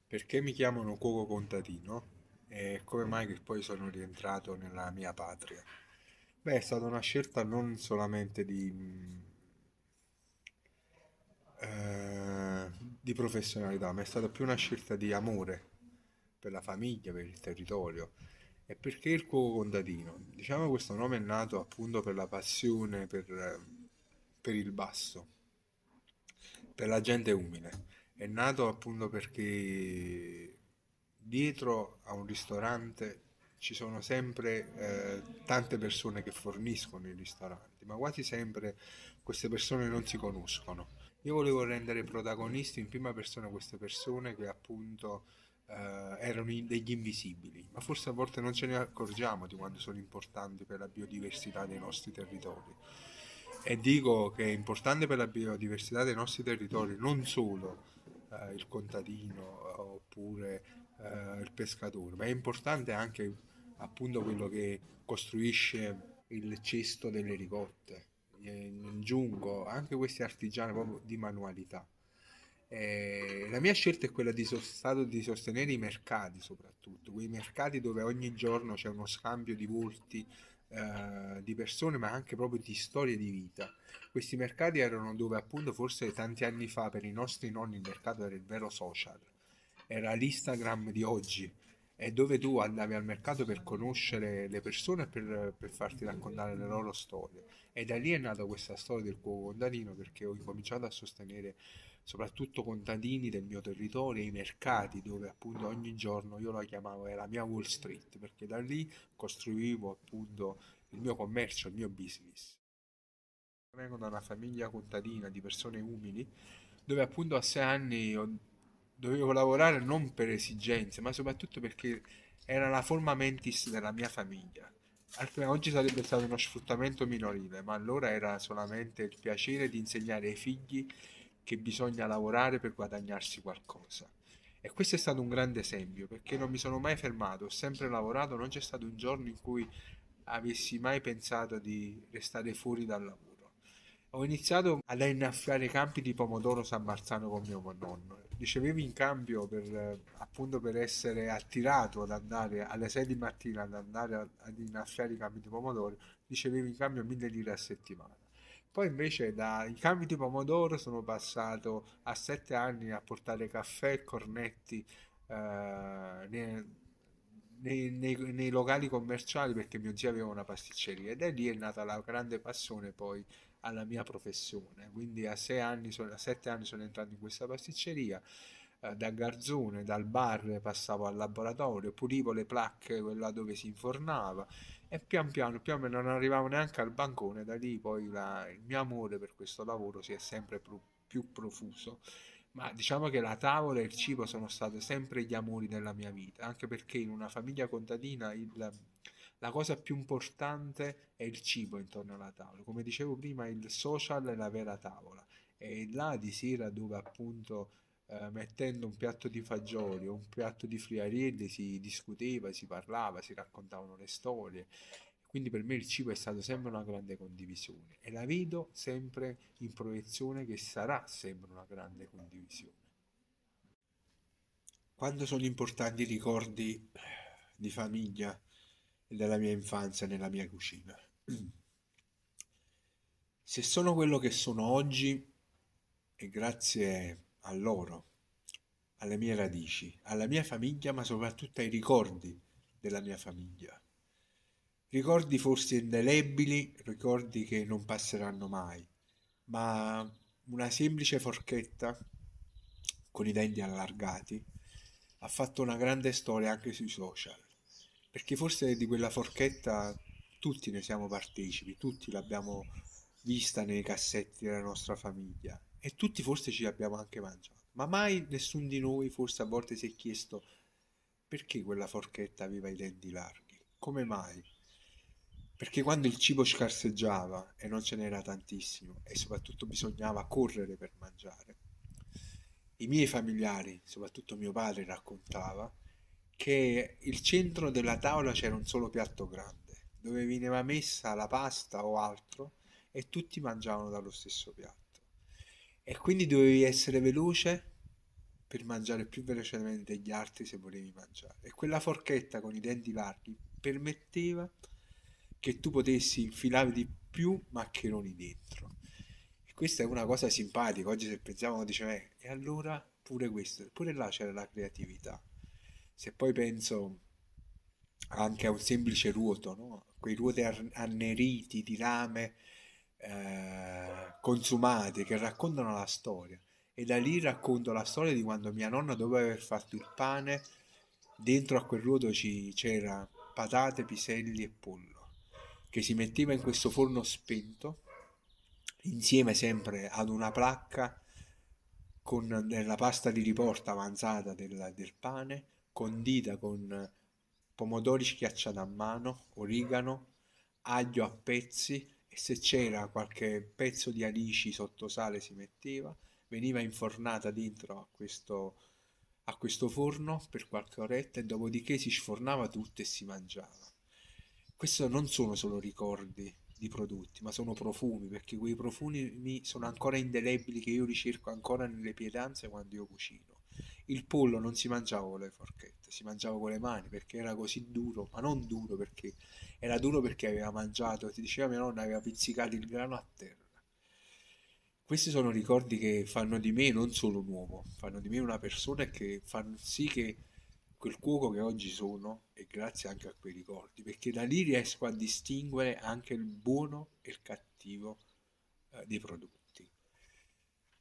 Perché mi chiamano cuoco contadino e come mai che poi sono rientrato nella mia patria? Beh, è stata una scelta non solamente di professionalità, ma è stata più una scelta di amore per la famiglia, per il territorio. E perché il cuoco contadino? Diciamo questo nome è nato appunto per la passione per il basso, per la gente umile. È nato appunto perché dietro a un ristorante ci sono sempre tante persone che forniscono i ristoranti, ma quasi sempre queste persone non si conoscono. Io volevo rendere protagonisti in prima persona queste persone che appunto erano degli invisibili, ma forse a volte non ce ne accorgiamo di quanto sono importanti per la biodiversità dei nostri territori. E dico che è importante per la biodiversità dei nostri territori non solo il contadino oppure il pescatore, ma è importante anche appunto quello che costruisce il cesto delle ricotte, il giunco, anche questi artigiani proprio di manualità. La mia scelta è quella stato di sostenere i mercati, soprattutto, quei mercati dove ogni giorno c'è uno scambio di volti, di persone, ma anche proprio di storie di vita. Questi mercati erano dove appunto forse tanti anni fa per i nostri nonni il mercato era il vero social, era l'Instagram di oggi, è dove tu andavi al mercato per conoscere le persone e per farti raccontare le loro storie. E da lì è nata questa storia del cuoco contadino perché ho incominciato a sostenere soprattutto contadini del mio territorio, i mercati dove appunto ogni giorno io la chiamavo, era la mia Wall Street, perché da lì costruivo appunto il mio commercio, il mio business. Vengo da una famiglia contadina di persone umili, dove appunto a 6 anni dovevo lavorare non per esigenze, ma soprattutto perché era la forma mentis della mia famiglia. Oggi sarebbe stato uno sfruttamento minorile, ma allora era solamente il piacere di insegnare ai figli che bisogna lavorare per guadagnarsi qualcosa. E questo è stato un grande esempio, perché non mi sono mai fermato, ho sempre lavorato, non c'è stato un giorno in cui avessi mai pensato di restare fuori dal lavoro. Ho iniziato ad innaffiare i campi di pomodoro San Marzano con mio nonno. Ricevevi in cambio appunto per essere attirato ad andare alle 6 di mattina ad innaffiare i campi di pomodoro, ricevevi in cambio 1000 lire a settimana. Poi invece dai campi di pomodoro sono passato a 7 anni a portare caffè e cornetti nei, nei locali commerciali perché mio zio aveva una pasticceria e da lì è nata la grande passione poi alla mia professione. Quindi a 6 anni, a 7 anni sono entrato in questa pasticceria, da garzone, dal bar passavo al laboratorio, pulivo le placche, quella dove si infornava e pian piano non arrivavo neanche al bancone, da lì poi il mio amore per questo lavoro si è sempre più profuso. Ma diciamo che la tavola e il cibo sono stati sempre gli amori della mia vita, anche perché in una famiglia contadina la cosa più importante è il cibo intorno alla tavola. Come dicevo prima, il social è la vera tavola. E là di sera dove appunto mettendo un piatto di fagioli o un piatto di friarielli si discuteva, si parlava, si raccontavano le storie. Quindi per me il cibo è stato sempre una grande condivisione e la vedo sempre in proiezione che sarà sempre una grande condivisione. Quando sono importanti i ricordi di famiglia e della mia infanzia nella mia cucina? Se sono quello che sono oggi è grazie a loro, alle mie radici, alla mia famiglia, ma soprattutto ai ricordi della mia famiglia. Ricordi forse indelebili, ricordi che non passeranno mai, ma una semplice forchetta con i denti allargati ha fatto una grande storia anche sui social, perché forse di quella forchetta tutti ne siamo partecipi, tutti l'abbiamo vista nei cassetti della nostra famiglia e tutti forse ci abbiamo anche mangiato, ma mai nessuno di noi forse a volte si è chiesto perché quella forchetta aveva i denti larghi, come mai? Perché quando il cibo scarseggiava e non ce n'era tantissimo e soprattutto bisognava correre per mangiare, i miei familiari, soprattutto mio padre, raccontava che il centro della tavola c'era un solo piatto grande, dove veniva messa la pasta o altro e tutti mangiavano dallo stesso piatto. E quindi dovevi essere veloce per mangiare più velocemente degli altri se volevi mangiare. E quella forchetta con i denti larghi permetteva che tu potessi infilare di più maccheroni dentro. E questa è una cosa simpatica. Oggi se pensiamo, dice, e allora pure questo, pure là c'era la creatività. Se poi penso anche a un semplice ruoto, no? Quei ruoti anneriti di rame consumati che raccontano la storia. E da lì racconto la storia di quando mia nonna, dopo aver fatto il pane, dentro a quel ruoto c'era patate, piselli e pollo, che si metteva in questo forno spento, insieme sempre ad una placca con della pasta di riporta avanzata del pane, condita con pomodori schiacciati a mano, origano, aglio a pezzi e se c'era qualche pezzo di alici sotto sale si metteva, veniva infornata dentro a questo forno per qualche oretta e dopodiché si sfornava tutto e si mangiava. Questo non sono solo ricordi di prodotti, ma sono profumi, perché quei profumi sono ancora indelebili che io ricerco ancora nelle pietanze quando io cucino. Il pollo non si mangiava con le forchette, si mangiava con le mani perché era così duro, ma non duro perché era duro perché aveva mangiato, ti diceva mia nonna, aveva pizzicato il grano a terra. Questi sono ricordi che fanno di me non solo un uomo, fanno di me una persona e che fanno sì che quel cuoco che oggi sono è grazie anche a quei ricordi, perché da lì riesco a distinguere anche il buono e il cattivo dei prodotti.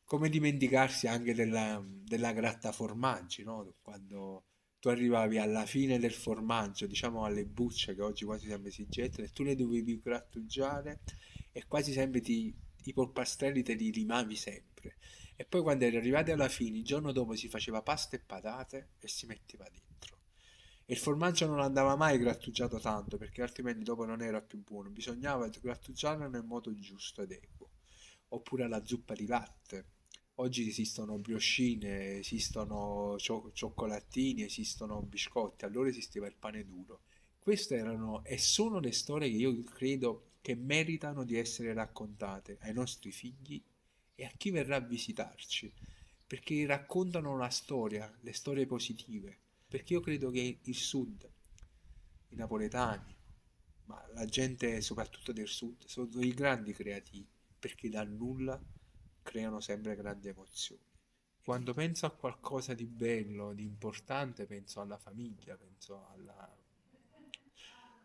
Come dimenticarsi anche della gratta formaggi, no? Quando tu arrivavi alla fine del formaggio, diciamo alle bucce che oggi quasi sempre si gettano, e tu le dovevi grattugiare e quasi sempre i polpastrelli te li rimavi sempre. E poi quando eri arrivati alla fine, il giorno dopo si faceva pasta e patate e si metteva dentro. E il formaggio non andava mai grattugiato tanto perché altrimenti dopo non era più buono, bisognava grattugiarlo nel modo giusto ed equo. Oppure la zuppa di latte. Oggi esistono briochine, esistono cioccolatini, esistono biscotti, allora esisteva il pane duro. Queste erano e sono le storie che io credo che meritano di essere raccontate ai nostri figli e a chi verrà a visitarci, perché raccontano la storia, le storie positive. Perché io credo che il sud, i napoletani, ma la gente soprattutto del sud, sono i grandi creativi, perché dal nulla creano sempre grandi emozioni. Quando penso a qualcosa di bello, di importante, penso alla famiglia,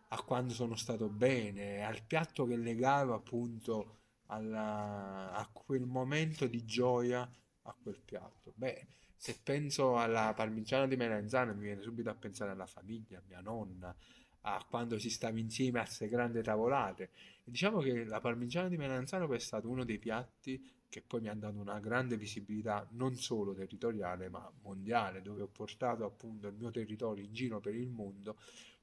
a quando sono stato bene, al piatto che legavo appunto a quel momento di gioia a quel piatto. Beh, se penso alla parmigiana di melanzane mi viene subito a pensare alla famiglia, a mia nonna, a quando si stava insieme a queste grandi tavolate. E diciamo che la parmigiana di melanzane poi è stato uno dei piatti che poi mi ha dato una grande visibilità non solo territoriale ma mondiale, dove ho portato appunto il mio territorio in giro per il mondo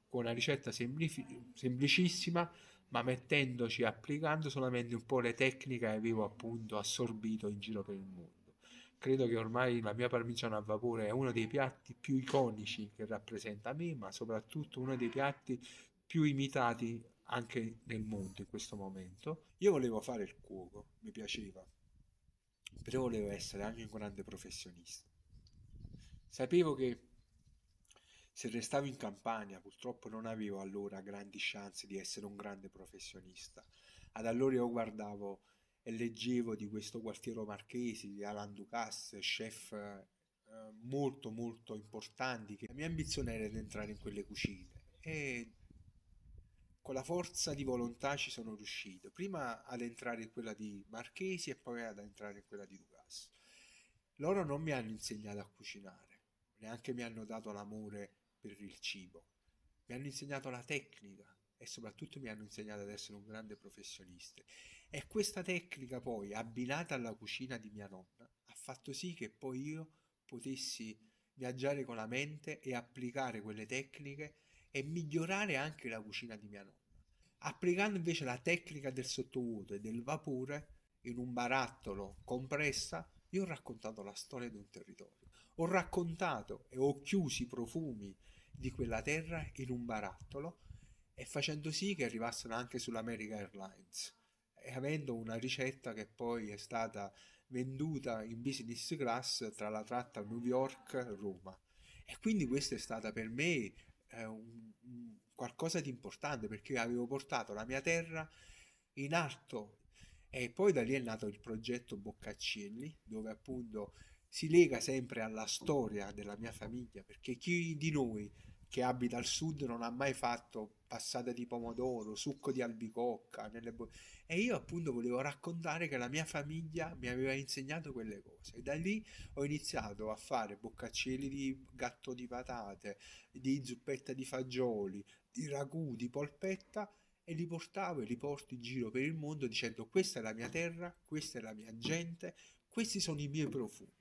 con una ricetta semplicissima, ma mettendoci, applicando solamente un po' le tecniche che avevo appunto assorbito in giro per il mondo. Credo che ormai la mia parmigiana a vapore è uno dei piatti più iconici che rappresenta me, ma soprattutto uno dei piatti più imitati anche nel mondo in questo momento. Io volevo fare il cuoco, mi piaceva, però volevo essere anche un grande professionista. Sapevo che se restavo in Campania, purtroppo non avevo allora grandi chance di essere un grande professionista. Ad allora io guardavo e leggevo di questo quartiere marchesi, di Alan Ducasse, chef molto molto importanti, che la mia ambizione era di entrare in quelle cucine e con la forza di volontà ci sono riuscito, prima ad entrare in quella di Marchesi e poi ad entrare in quella di Ducasse. Loro non mi hanno insegnato a cucinare, neanche mi hanno dato l'amore per il cibo. Mi hanno insegnato la tecnica e soprattutto mi hanno insegnato ad essere un grande professionista. E questa tecnica poi, abbinata alla cucina di mia nonna, ha fatto sì che poi io potessi viaggiare con la mente e applicare quelle tecniche e migliorare anche la cucina di mia nonna. Applicando invece la tecnica del sottovuoto e del vapore in un barattolo compressa, io ho raccontato la storia di un territorio. Ho raccontato e ho chiuso i profumi di quella terra in un barattolo e facendo sì che arrivassero anche sull'American Airlines e avendo una ricetta che poi è stata venduta in business class tra la tratta New York-Roma. E quindi questa è stata per me qualcosa di importante perché avevo portato la mia terra in alto e poi da lì è nato il progetto Boccaccielli, dove appunto si lega sempre alla storia della mia famiglia, perché chi di noi che abita al sud non ha mai fatto passata di pomodoro, succo di albicocca, e io appunto volevo raccontare che la mia famiglia mi aveva insegnato quelle cose. E da lì ho iniziato a fare boccaccieli di gatto di patate, di zuppetta di fagioli, di ragù, di polpetta e li portavo e li porto in giro per il mondo dicendo questa è la mia terra, questa è la mia gente, questi sono i miei profumi.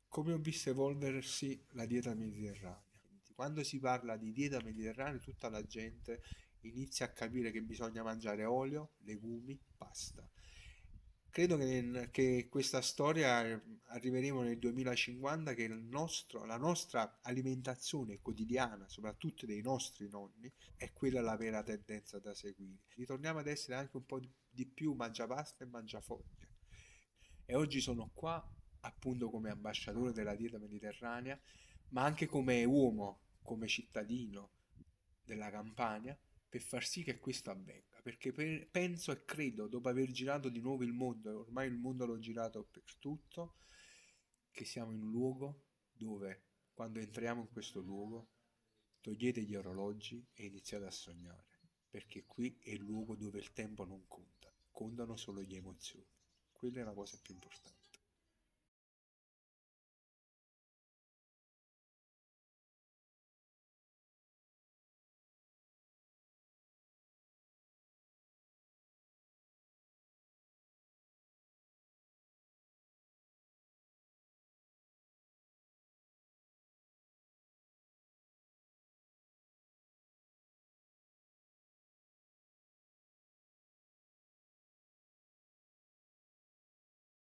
Come ho visto evolversi la dieta mediterranea. Quando si parla di dieta mediterranea, tutta la gente inizia a capire che bisogna mangiare olio, legumi, pasta. Credo che questa storia arriveremo nel 2050 che la nostra alimentazione quotidiana, soprattutto dei nostri nonni, è quella la vera tendenza da seguire. Ritorniamo ad essere anche un po' di più mangiapasta e mangiafoglie. E oggi sono qua appunto come ambasciatore della dieta mediterranea, ma anche come uomo, come cittadino della Campania, per far sì che questo avvenga. Perché penso e credo, dopo aver girato di nuovo il mondo, e ormai il mondo l'ho girato per tutto, che siamo in un luogo dove, quando entriamo in questo luogo, togliete gli orologi e iniziate a sognare. Perché qui è il luogo dove il tempo non conta, contano solo le emozioni. Quella è la cosa più importante.